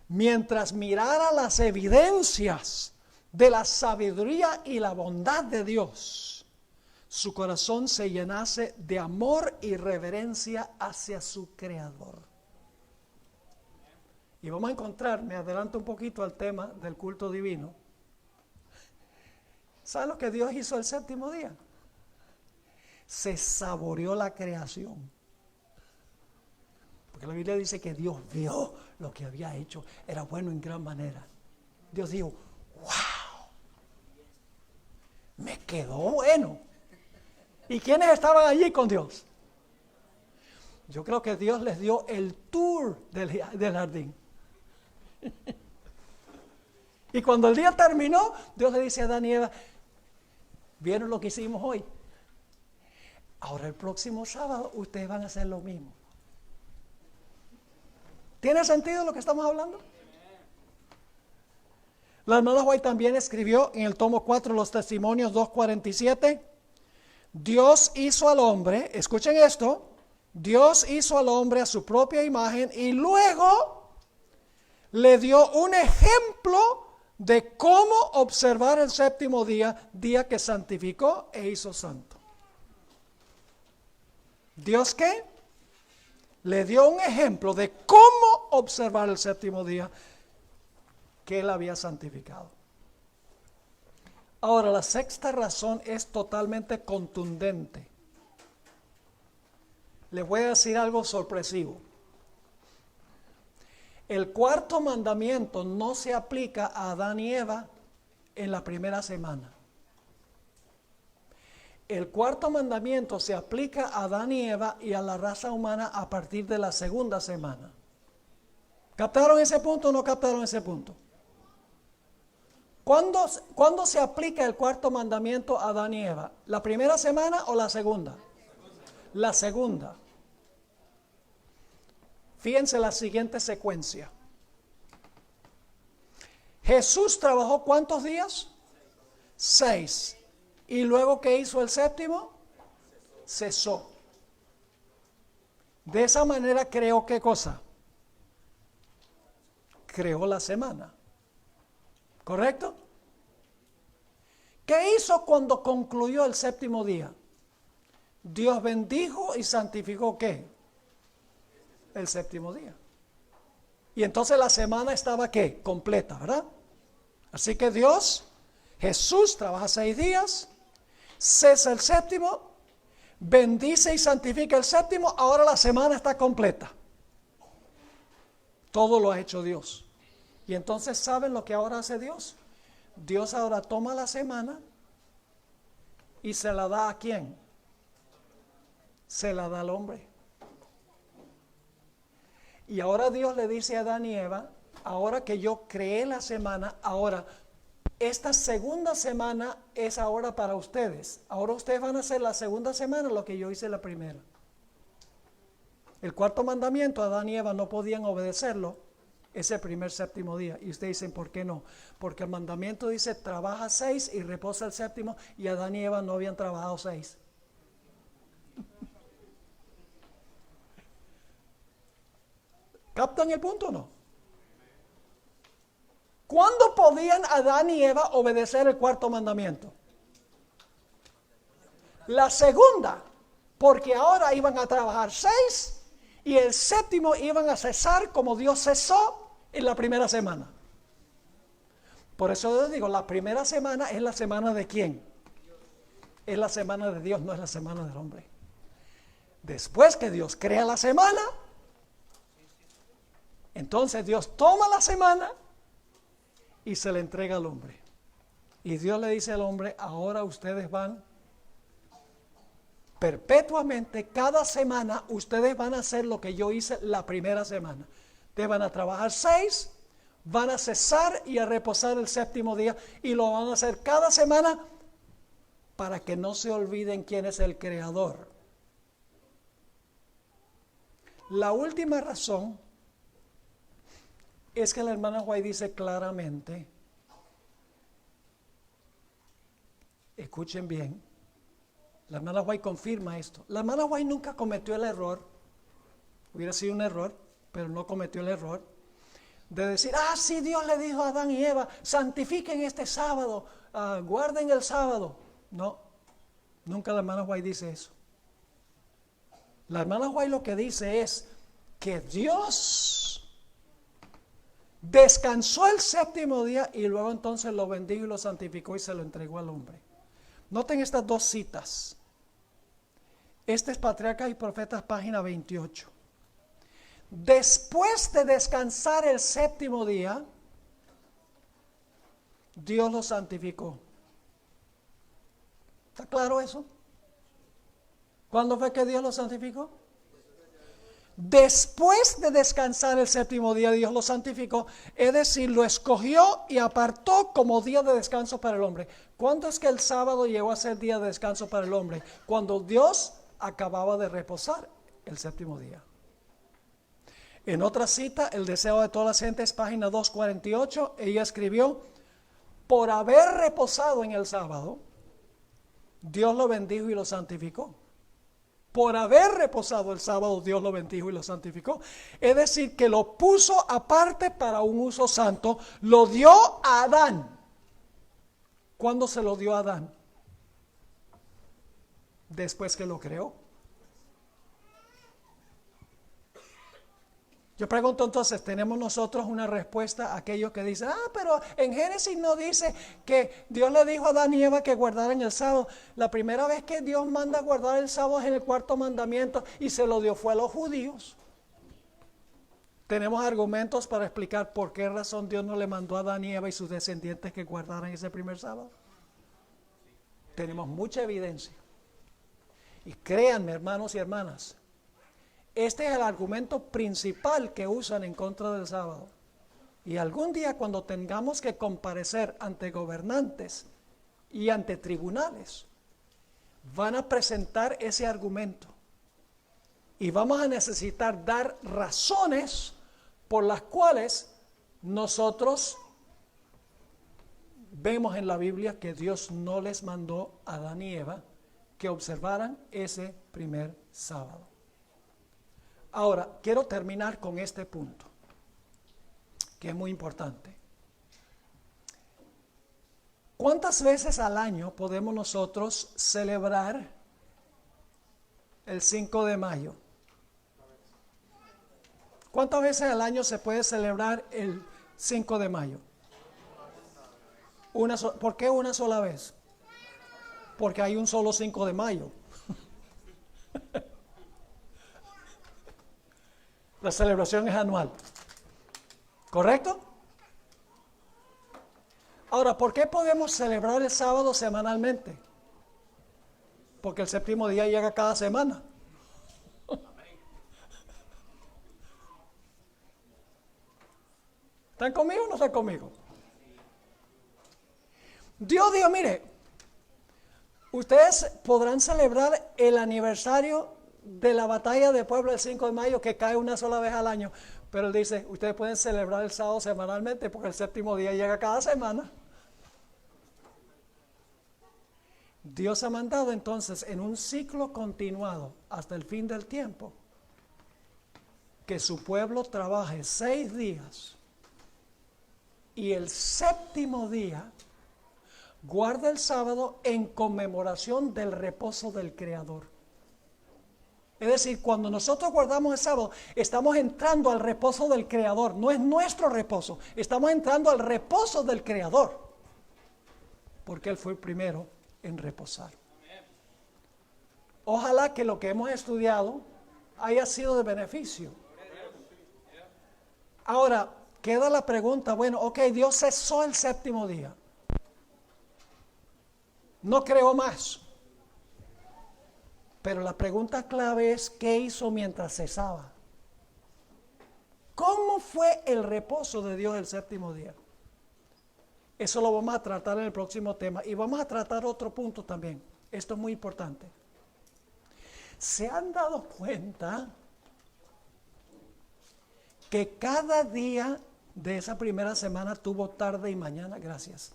mientras mirara las evidencias de la sabiduría y la bondad de Dios, su corazón se llenase de amor y reverencia hacia su Creador. Y vamos a encontrar, me adelanto un poquito al tema del culto divino. ¿Saben lo que Dios hizo el séptimo día? Se saboreó la creación. Porque la Biblia dice que Dios vio lo que había hecho. Era bueno en gran manera. Dios dijo, wow, me quedó bueno. ¿Y quiénes estaban allí con Dios? Yo creo que Dios les dio el tour del jardín. Y cuando el día terminó, Dios le dice a Adán y Eva, ¿vieron lo que hicimos hoy? Ahora el próximo sábado ustedes van a hacer lo mismo. ¿Tiene sentido lo que estamos hablando? La hermana White también escribió en el tomo 4, los testimonios 2:47. Dios hizo al hombre, escuchen esto, Dios hizo al hombre a su propia imagen y luego le dio un ejemplo de cómo observar el séptimo día, día que santificó e hizo santo. ¿Dios qué? Le dio un ejemplo de cómo observar el séptimo día que él había santificado. Ahora, la sexta razón es totalmente contundente. Les voy a decir algo sorpresivo. El cuarto mandamiento no se aplica a Adán y Eva en la primera semana. El cuarto mandamiento se aplica a Adán y Eva y a la raza humana a partir de la segunda semana. ¿Captaron ese punto o no captaron ese punto? ¿Cuándo se aplica el cuarto mandamiento a Adán y Eva? ¿La primera semana o la segunda? La segunda. Fíjense la siguiente secuencia. Jesús trabajó ¿cuántos días? 6. ¿Y luego qué hizo el séptimo? Cesó. De esa manera creó ¿qué cosa? Creó la semana. ¿Correcto? ¿Qué hizo cuando concluyó el séptimo día? Dios bendijo y santificó ¿qué? El séptimo día. Y entonces la semana estaba ¿qué? Completa, ¿verdad? Así que Jesús trabaja 6 días, cesa el séptimo, bendice y santifica el séptimo, ahora la semana está completa. Todo lo ha hecho Dios. Y entonces, ¿saben lo que ahora hace Dios? Dios ahora toma la semana y se la da ¿a quién? Se la da al hombre. Y ahora Dios le dice a Adán y Eva, ahora que yo creé la semana, ahora esta segunda semana es ahora para ustedes. Ahora ustedes van a hacer la segunda semana lo que yo hice la primera. El cuarto mandamiento, Adán y Eva no podían obedecerlo ese primer séptimo día. Y ustedes dicen, ¿por qué no? Porque el mandamiento dice, trabaja 6 y reposa el séptimo, y Adán y Eva no habían trabajado 6. ¿Captan el punto o no? ¿Cuándo podían Adán y Eva obedecer el cuarto mandamiento? La segunda, porque ahora iban a trabajar 6 y el séptimo iban a cesar como Dios cesó en la primera semana. Por eso les digo, la primera semana es la semana de ¿quién? Es la semana de Dios, no es la semana del hombre. Después que Dios crea la semana, entonces Dios toma la semana y se le entrega al hombre. Y Dios le dice al hombre, ahora ustedes van perpetuamente, cada semana, ustedes van a hacer lo que yo hice la primera semana. Ustedes van a trabajar 6, van a cesar y a reposar el séptimo día, y lo van a hacer cada semana para que no se olviden quién es el creador. La última razón es que la hermana White dice claramente, escuchen bien, la hermana White confirma esto. La hermana White nunca cometió el error, hubiera sido un error, pero no cometió el error de decir, sí, Dios le dijo a Adán y Eva, santifiquen este sábado, guarden el sábado. No, nunca la hermana White dice eso. La hermana White lo que dice es que Dios descansó el séptimo día y luego entonces lo bendijo y lo santificó y se lo entregó al hombre. Noten estas dos citas. Este es Patriarcas y Profetas, página 28. Después de descansar el séptimo día, Dios lo santificó. ¿Está claro eso? ¿Cuándo fue que Dios lo santificó? Después de descansar el séptimo día, Dios lo santificó, es decir, lo escogió y apartó como día de descanso para el hombre. ¿Cuándo es que el sábado llegó a ser día de descanso para el hombre? Cuando Dios acababa de reposar el séptimo día. En otra cita, El deseo de todas las gentes, página 248, ella escribió: por haber reposado en el sábado, Dios lo bendijo y lo santificó. Por haber reposado el sábado, Dios lo bendijo y lo santificó. Es decir, que lo puso aparte para un uso santo. Lo dio a Adán. ¿Cuándo se lo dio a Adán? Después que lo creó. Yo pregunto entonces, ¿tenemos nosotros una respuesta a aquellos que dicen, pero en Génesis no dice que Dios le dijo a Adán y Eva que guardaran el sábado? La primera vez que Dios manda a guardar el sábado es en el cuarto mandamiento y se lo dio fue a los judíos. Tenemos argumentos para explicar por qué razón Dios no le mandó a Adán y Eva y sus descendientes que guardaran ese primer sábado. Tenemos mucha evidencia. Y créanme, hermanos y hermanas, este es el argumento principal que usan en contra del sábado. Y algún día, cuando tengamos que comparecer ante gobernantes y ante tribunales, van a presentar ese argumento. Y vamos a necesitar dar razones por las cuales nosotros vemos en la Biblia que Dios no les mandó a Adán y Eva que observaran ese primer sábado. Ahora, quiero terminar con este punto, que es muy importante. ¿Cuántas veces al año podemos nosotros celebrar el 5 de mayo? ¿Cuántas veces al año se puede celebrar el 5 de mayo? ¿Por qué una sola vez? Porque hay un solo 5 de mayo. La celebración es anual. ¿Correcto? Ahora, ¿por qué podemos celebrar el sábado semanalmente? Porque el séptimo día llega cada semana. ¿Están conmigo o no están conmigo? Dios dijo, mire, ustedes podrán celebrar el aniversario de la batalla de Puebla el 5 de mayo, que cae una sola vez al año, pero él dice, ustedes pueden celebrar el sábado semanalmente, porque el séptimo día llega cada semana. Dios ha mandado entonces en un ciclo continuado hasta el fin del tiempo que su pueblo trabaje 6 días y el séptimo día guarda el sábado en conmemoración del reposo del Creador. Es decir, cuando nosotros guardamos el sábado, estamos entrando al reposo del Creador. No es nuestro reposo, estamos entrando al reposo del Creador, porque Él fue el primero en reposar. Ojalá que lo que hemos estudiado haya sido de beneficio. Ahora, queda la pregunta, bueno, ok, Dios cesó el séptimo día. No creó más. Pero la pregunta clave es, ¿qué hizo mientras cesaba? ¿Cómo fue el reposo de Dios el séptimo día? Eso lo vamos a tratar en el próximo tema. Y vamos a tratar otro punto también. Esto es muy importante. ¿Se han dado cuenta que cada día de esa primera semana tuvo tarde y mañana? Gracias.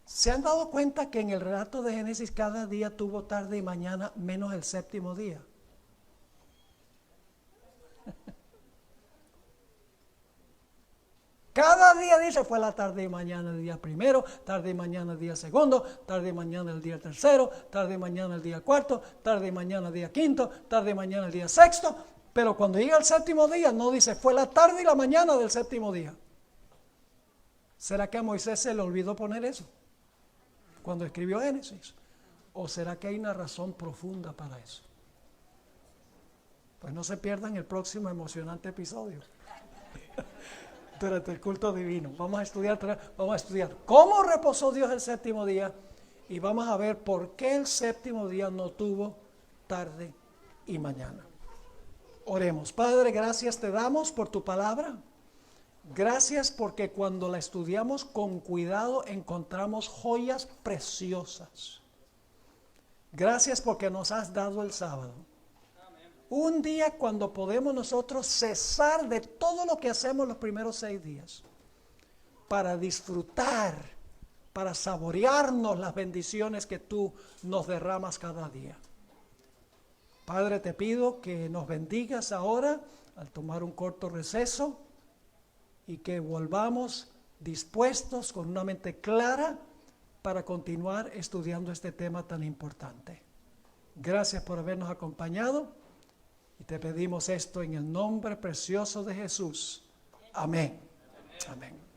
¿Se han dado cuenta que en el relato de Génesis cada día tuvo tarde y mañana menos el séptimo día? Cada día dice fue la tarde y mañana el día primero, tarde y mañana el día segundo, tarde y mañana el día tercero, tarde y mañana el día cuarto, tarde y mañana el día quinto, tarde y mañana el día sexto. Pero cuando llega el séptimo día no dice fue la tarde y la mañana del séptimo día. ¿Será que a Moisés se le olvidó poner eso cuando escribió Génesis? ¿O será que hay una razón profunda para eso? Pues no se pierdan el próximo emocionante episodio durante el culto divino. Vamos a estudiar cómo reposó Dios el séptimo día y vamos a ver por qué el séptimo día no tuvo tarde y mañana. Oremos. Padre, gracias te damos por tu palabra. Gracias porque cuando la estudiamos con cuidado encontramos joyas preciosas. Gracias porque nos has dado el sábado. Un día cuando podemos nosotros cesar de todo lo que hacemos los primeros 6 días para disfrutar, para saborearnos las bendiciones que tú nos derramas cada día. Padre, te pido que nos bendigas ahora al tomar un corto receso y que volvamos dispuestos con una mente clara para continuar estudiando este tema tan importante. Gracias por habernos acompañado y te pedimos esto en el nombre precioso de Jesús. Amén. Amén.